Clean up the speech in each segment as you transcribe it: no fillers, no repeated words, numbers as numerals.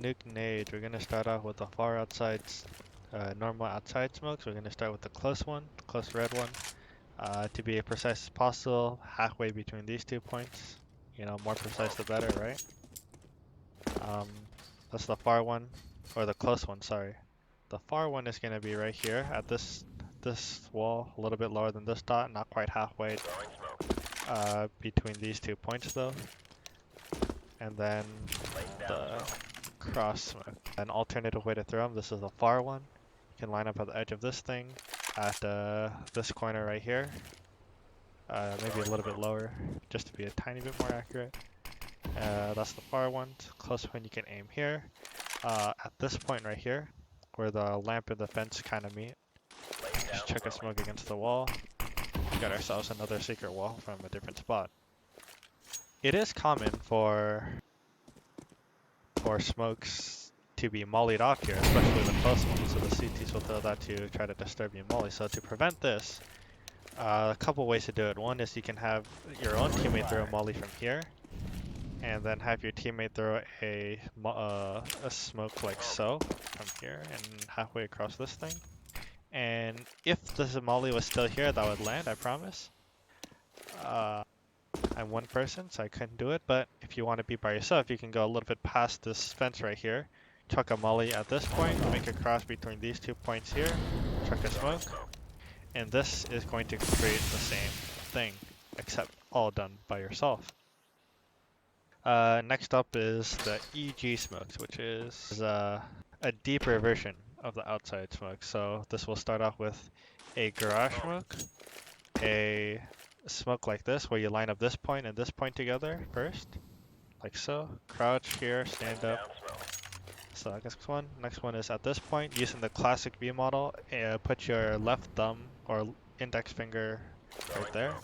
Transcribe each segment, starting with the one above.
Nuke nades, we're gonna start off with the far outside, normal outside smokes. We're gonna start with the close one, the close red one. To be as precise as possible, halfway between these 2 points. You know, more precise the better, right? Um, that's the far one, or the close one, sorry. The far one is gonna be right here at this wall, a little bit lower than this dot, not quite halfway between these 2 points though. And then the cross smoke. An alternative way to throw them, this is the far one. You can line up at the edge of this thing at this corner right here. Maybe a little bit lower, just to be a tiny bit more accurate. That's the far one. Close one you can aim here. At this point right here, where the lamp and the fence kind of meet. Just chuck a smoke against the wall. Got ourselves another secret wall from a different spot. It is common for smokes to be mollied off here, especially the close ones, so the CTs will throw that to try to disturb your molly. So to prevent this, a couple ways to do it. One is you can have your own teammate throw a molly from here, and then have your teammate throw a smoke like so from here and halfway across this thing. And if the molly was still here, that would land, I promise. I'm one person, so I couldn't do it, but if you want to be by yourself, you can go a little bit past this fence right here, chuck a molly at this point, make a cross between these 2 points here, chuck a smoke, and this is going to create the same thing, except all done by yourself. Next up is the EG smokes, which is a deeper version of the outside smoke. So this will start off with a garage smoke, a smoke like this, where you line up this point and this point together first, like so. Crouch here, stand up. So next one is at this point, using the classic V model, put your left thumb or index finger right there.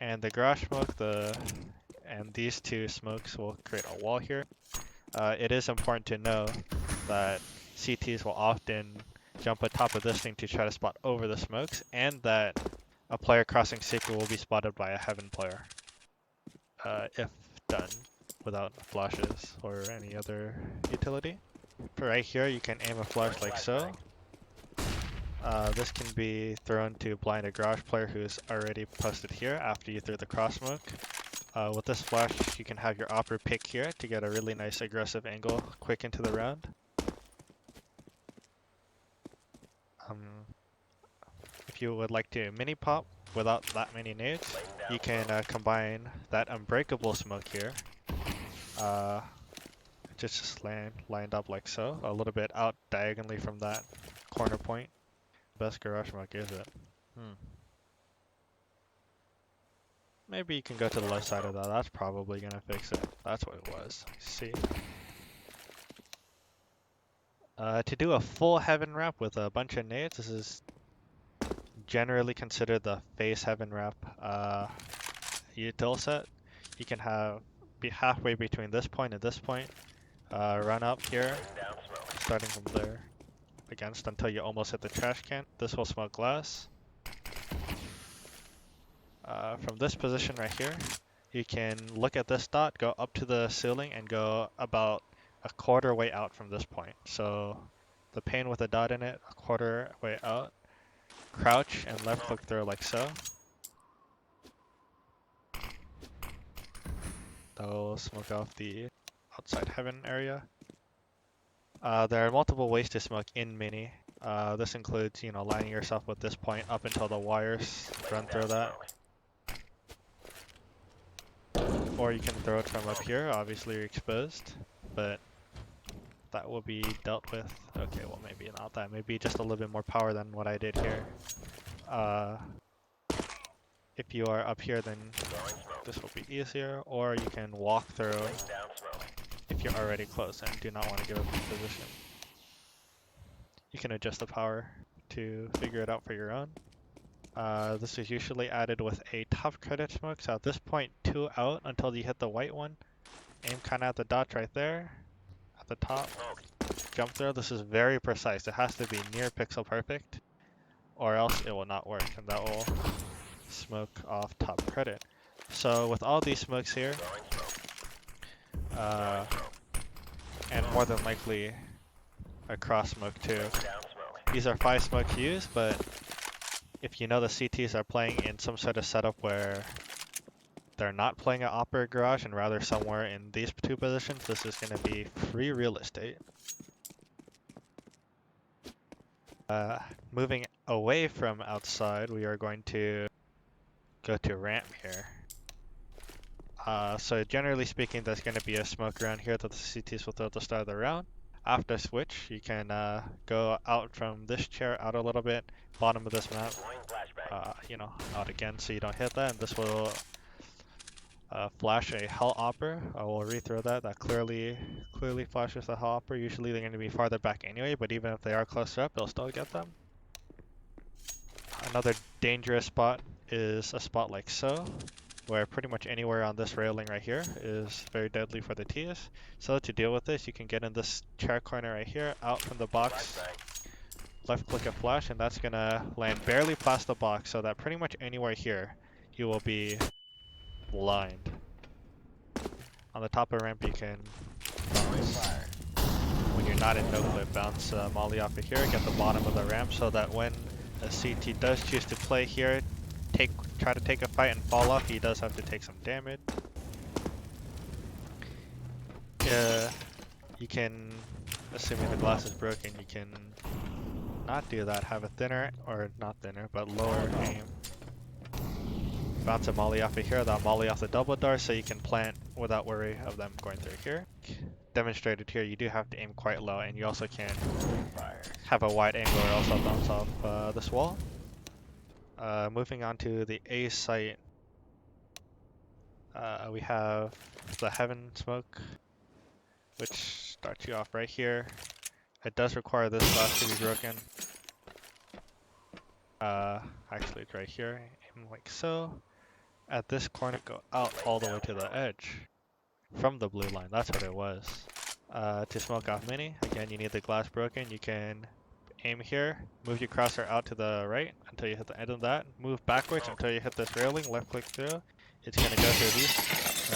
And the garage smoke, and these 2 smokes will create a wall here. It is important to know that CTs will often jump on top of this thing to try to spot over the smokes, and that a player crossing secret will be spotted by a heaven player, if done without flashes or any other utility. Right here, you can aim a flash like so. This can be thrown to blind a garage player who's already posted here after you threw the cross smoke. With this flash, you can have your opera pick here to get a really nice aggressive angle quick into the round. If you would like to mini pop without that many nades, you can combine that unbreakable smoke here. Just lined up like so, a little bit out diagonally from that corner point. Best garage smoke, is it? Maybe you can go to the left side of that. That's probably gonna fix it. That's what it was. See? To do a full heaven wrap with a bunch of nades, this is generally considered the face heaven wrap util set. You can be halfway between this point and this point. Run up here, starting from there against until you almost hit the trash can. This will smoke glass. From this position right here, you can look at this dot, go up to the ceiling, and go about a quarter way out from this point. So the pane with a dot in it, a quarter way out. Crouch and left click throw like so. That will smoke off the outside heaven area. There are multiple ways to smoke in mini. This includes, lining yourself with this point up until the wires run through that. Or you can throw it from up here. Obviously you're exposed, but that will be dealt with. Okay, well maybe not that. Maybe just a little bit more power than what I did here. If you are up here, then this will be easier, or you can walk through if you're already close and do not want to give up your position. You can adjust the power to figure it out for your own. This is usually added with a top credit smoke, so at this point 2 out until you hit the white one. Aim kind of at the dots right there, at the top. Jump throw, this is very precise. It has to be near pixel perfect, or else it will not work, and that will smoke off top credit. So with all these smokes here, and more than likely a cross smoke too. These are 5 smoke cues, but if you know the CTs are playing in some sort of setup where they're not playing at upper garage and rather somewhere in these 2 positions, this is going to be free real estate. Moving away from outside, we are going to go to ramp here. So generally speaking, there's going to be a smoke around here that the CTs will throw at the start of the round. After switch, you can go out from this chair out a little bit, bottom of this map, out again so you don't hit that, and this will flash a Hell Opera. I will rethrow that. That clearly flashes the Hell Opera. Usually they're going to be farther back anyway, but even if they are closer up, they'll still get them. Another dangerous spot is a spot like so, where pretty much anywhere on this railing right here is very deadly for the TS. So to deal with this, you can get in this chair corner right here, out from the box, left click a flash, and that's gonna land barely past the box, so that pretty much anywhere here, you will be blind. On the top of ramp, you can bounce. When you're not in no clip, bounce molly off of here, get the bottom of the ramp, so that when a CT does choose to play here, try to take a fight and fall off, he does have to take some damage. You can, assuming the glass is broken, you can not do that, have a thinner, or not thinner, but lower aim. Bounce a molly off of here, that molly off the double door, so you can plant without worry of them going through here. Demonstrated here, you do have to aim quite low, and you also can't have a wide angle or else I'll bounce off this wall. Moving on to the A site, we have the Heaven smoke, which starts you off right here. It does require this glass to be broken. Actually it's right here, aim like so. At this corner, go out all the way to the edge from the blue line, that's what it was. To smoke off mini, again you need the glass broken, you can aim here, move your crosshair out to the right until you hit the end of that, move backwards until you hit this railing, left click through, it's going to go through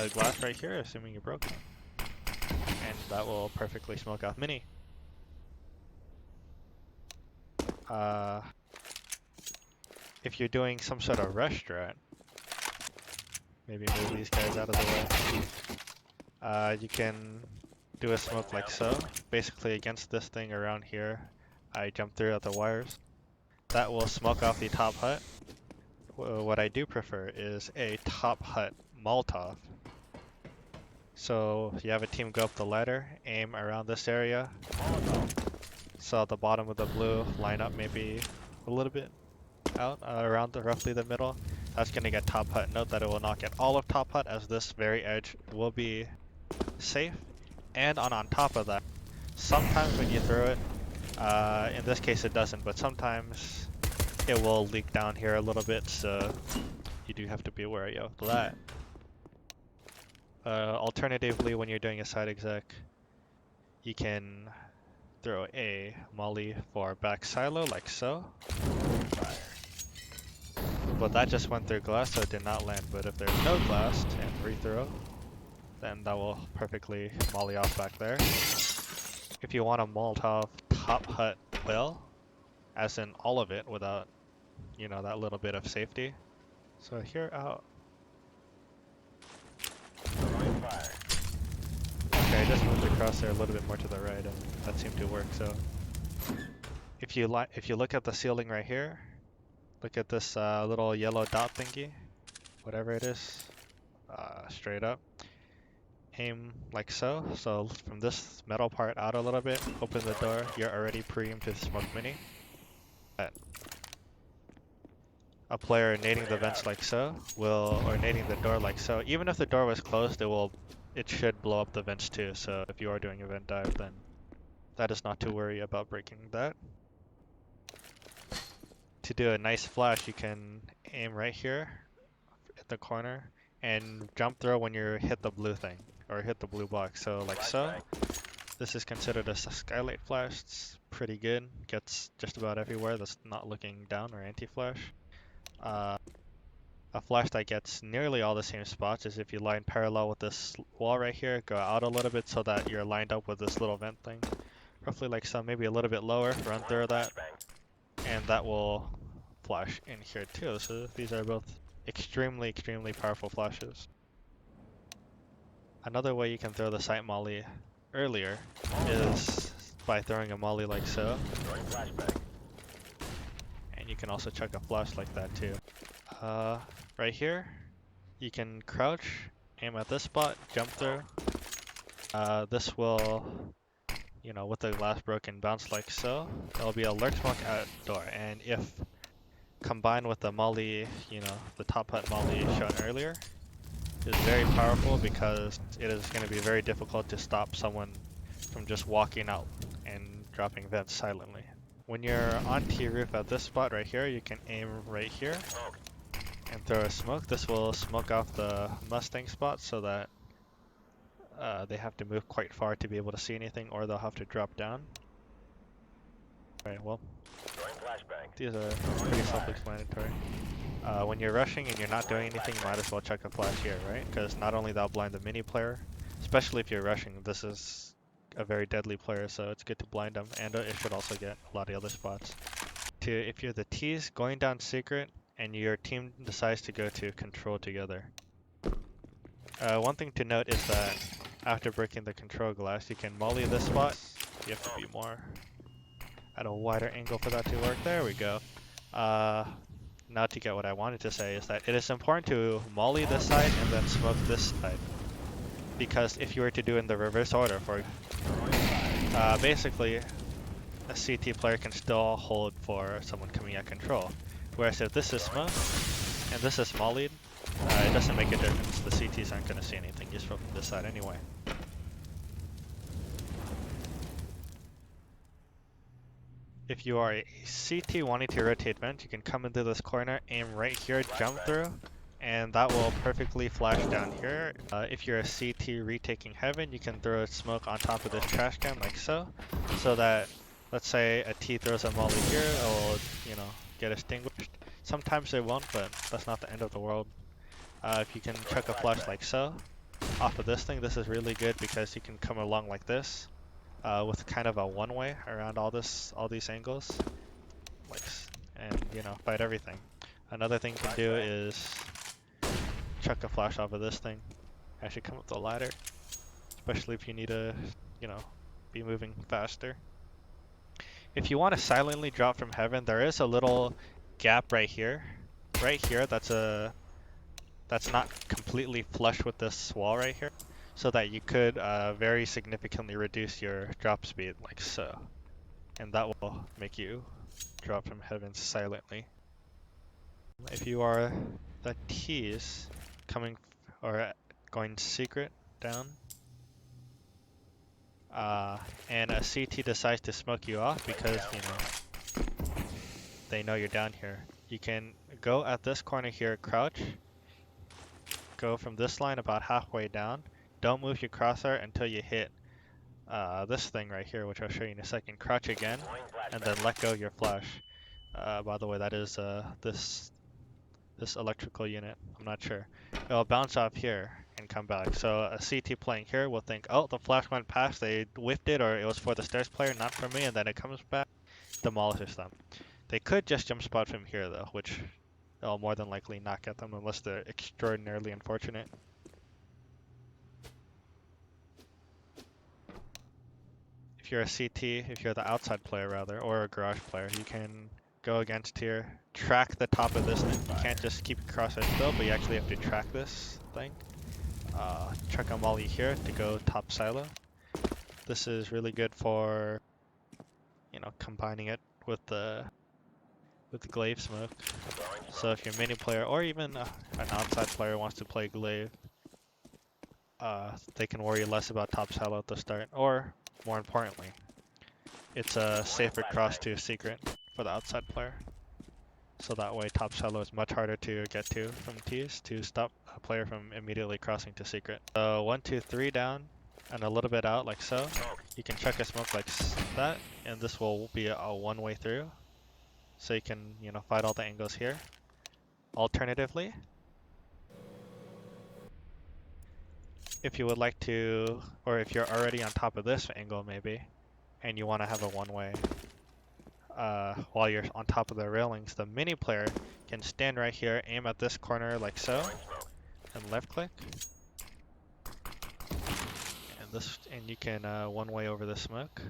these glass right here, assuming you're broken. And that will perfectly smoke off mini. If you're doing some sort of rush strat, maybe move these guys out of the way. You can do a smoke like so, basically against this thing around here. I jump through at the wires. That will smoke off the top hut. What I do prefer is a top hut Molotov. So you have a team go up the ladder, aim around this area. So at the bottom of the blue, line up maybe a little bit out around roughly the middle. That's going to get top hut. Note that it will not get all of top hut, as this very edge will be safe. And on top of that, sometimes when you throw it, in this case it doesn't, but sometimes it will leak down here a little bit, so you do have to be wary of that. Alternatively, when you're doing a side exec, you can throw a molly for back silo like so. But that just went through glass, so it did not land. But if there's no glass and rethrow, then that will perfectly molly off back there. If you want a Molotov top hut well, as in all of it without, that little bit of safety. So here out. Okay, I just moved across there a little bit more to the right, and that seemed to work. So if you look at the ceiling right here, look at this little yellow dot thingy, whatever it is, straight up. Aim like so. So from this metal part out a little bit, open the door. You're already pre-aimed to smoke mini. A player nading the vents like so or nading the door like so. Even if the door was closed, it should blow up the vents too. So if you are doing a vent dive, then that is not to worry about breaking that. To do a nice flash, you can aim right here at the corner and jump throw when you hit the blue thing or hit the blue box. So like so. This is considered a skylight flash. It's pretty good. Gets just about everywhere that's not looking down or anti-flash. A flash that gets nearly all the same spots is if you line parallel with this wall right here, go out a little bit so that you're lined up with this little vent thing. Roughly like so, maybe a little bit lower, run through that, and that will flash in here too. So these are both extremely, extremely powerful flashes. Another way you can throw the sight molly earlier is by throwing a molly like so. And you can also chuck a flash like that too. Right here, you can crouch, aim at this spot, jump through. This will, with the glass broken, bounce like so. There'll be a lurk smoke at door, and if combined with the molly, the top hut molly shown earlier, is very powerful because it is going to be very difficult to stop someone from just walking out and dropping vents silently. When you're on T-roof at this spot right here, you can aim right here and throw a smoke. This will smoke off the Mustang spot so that they have to move quite far to be able to see anything, or they'll have to drop down. Alright, well, these are pretty self-explanatory. When you're rushing and you're not doing anything, you might as well chuck a flash here, right? Because not only that'll blind the mini player, especially if you're rushing, this is a very deadly player, so it's good to blind them, and it should also get a lot of other spots. If you're the T's going down secret, and your team decides to go to control together. One thing to note is that after breaking the control glass, you can molly this spot. You have to be more at a wider angle for that to work. There we go. Now to get what I wanted to say is that it is important to molly this side and then smoke this side. Because if you were to do in the reverse order, basically a CT player can still hold for someone coming at control. Whereas if this is smoked and this is mollied, it doesn't make a difference. The CTs aren't going to see anything useful from this side anyway. If you are a CT wanting to rotate vent, you can come into this corner, aim right here, jump through, and that will perfectly flash down here. If you're a CT retaking heaven, you can throw a smoke on top of this trash can like so, so that, let's say a T throws a molly here, it will, get extinguished. Sometimes it won't, but that's not the end of the world. If you can chuck a flash like so, off of this thing, this is really good because you can come along like this, with kind of a one-way around all these angles, and fight everything. Another thing you can do is chuck a flash off of this thing. Actually come up the ladder, especially if you need to, be moving faster. If you want to silently drop from heaven, there is a little gap right here. Right here, that's not completely flush with this wall right here, so that you could very significantly reduce your drop speed like so. And that will make you drop from heaven silently. If you are the T's coming or going secret down, and a CT decides to smoke you off because they know you're down here, you can go at this corner here, crouch, go from this line about halfway down, don't move your crosshair until you hit this thing right here, which I'll show you in a second. Crouch again, and then let go of your flash. By the way, that is this electrical unit. I'm not sure. It'll bounce off here and come back. So a CT playing here will think, oh, the flash went past, they whiffed it, or it was for the stairs player, not for me, and then it comes back, demolishes them. They could just jump spot from here though, which they'll more than likely not get them unless they're extraordinarily unfortunate. If you're a CT, if you're the outside player rather, or a garage player, you can go against here, track the top of this thing. You can't just keep your crosshair still, but you actually have to track this thing. Chuck a molly here to go top silo. This is really good for, combining it with the glaive smoke. So if you're a mini player or even an outside player wants to play glaive, they can worry less about top silo at the start, or more importantly, it's a safer cross to secret for the outside player. So that way top silo is much harder to get to from T's to stop a player from immediately crossing to secret. So 1, 2, 3 down and a little bit out like so. You can chuck a smoke like that, and this will be a one-way through. So you can, fight all the angles here. Alternatively, if you would like to, or if you're already on top of this angle maybe, and you want to have a one-way while you're on top of the railings, the mini player can stand right here, aim at this corner like so, and left click, and you can one-way over the smoke.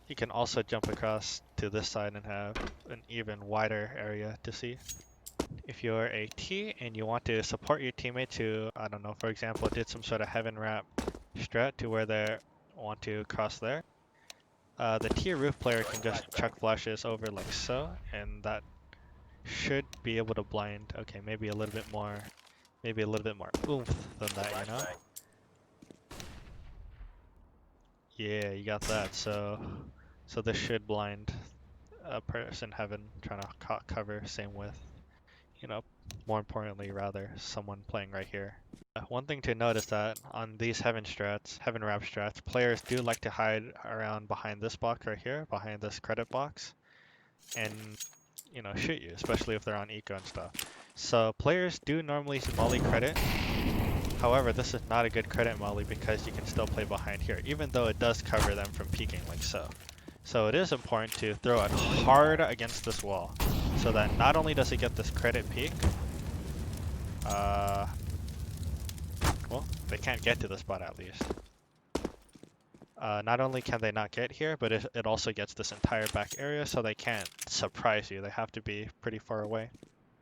You can also jump across to this side and have an even wider area to see. If you're a T and you want to support your teammate to, I don't know, for example, did some sort of heaven wrap strat to where they want to cross there, the T roof player can just chuck flashes over like so, and that should be able to blind. Okay, maybe a little bit more oomph than that, you know? Yeah, you got that. So this should blind a person heaven trying to cover, same with, you know, more importantly, rather, someone playing right here. One thing to note is that on these heaven wrap strats, players do like to hide around behind this box right here, behind this credit box, and, you know, shoot you, especially if they're on eco and stuff. So players do normally molly credit. However, this is not a good credit molly because you can still play behind here, even though it does cover them from peeking like so. So it is important to throw it hard against this wall, so that not only does it get this credit peek, well, they can't get to the spot at least. Not only can they not get here, but it also gets this entire back area, so they can't surprise you. They have to be pretty far away.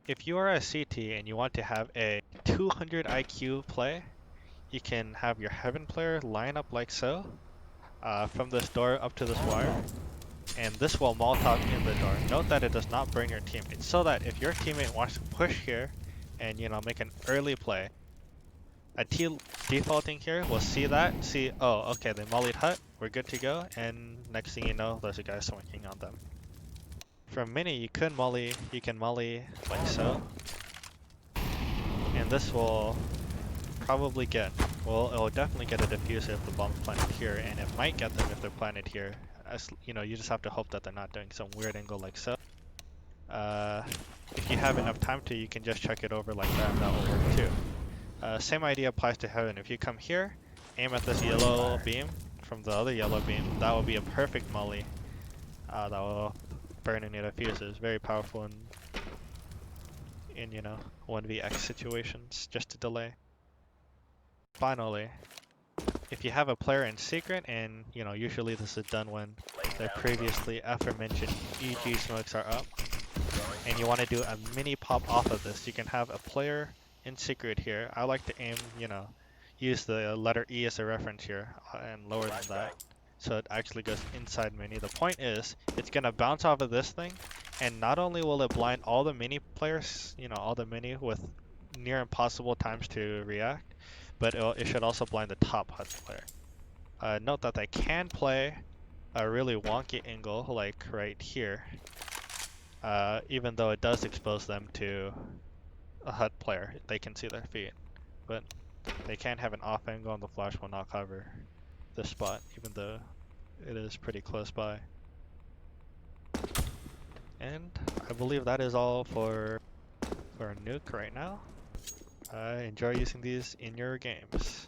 If you are a CT and you want to have a 200 IQ play, you can have your heaven player line up like so, from this door up to this wire, and this will Molotov in the door. Note that it does not burn your teammate, so that if your teammate wants to push here and, you know, make an early play, a T defaulting here will see that, oh, okay, they mollied hut, we're good to go, and next thing you know, there's a guy swinging on them. From mini, you can molly like so, and this will probably get, well, it will definitely get a diffuser if the bomb's planted here, and it might get them if they're planted here. As you know, you just have to hope that they're not doing some weird angle like so. If you have enough time to, you can just check it over like that, and that will work too. Same idea applies to heaven. If you come here, aim at this yellow beam from the other yellow beam, that will be a perfect molly. That will burn any diffusers. Very powerful in, you know, 1vx situations, just to delay. Finally, if you have a player in secret, and, you know, usually this is done when their previously aforementioned EG smokes are up, and you want to do a mini pop off of this, you can have a player in secret here. I like to aim, you know, use the letter E as a reference here, and lower than that, so it actually goes inside mini. The point is, it's going to bounce off of this thing, and not only will it blind all the mini players, you know, all the mini with near impossible times to react, but it should also blind the top HUD player. Note that they can play a really wonky angle, like right here, even though it does expose them to a HUD player. They can see their feet, but they can have an off angle and the flash will not cover this spot, even though it is pretty close by. And I believe that is all for Nuke right now. Enjoy using these in your games.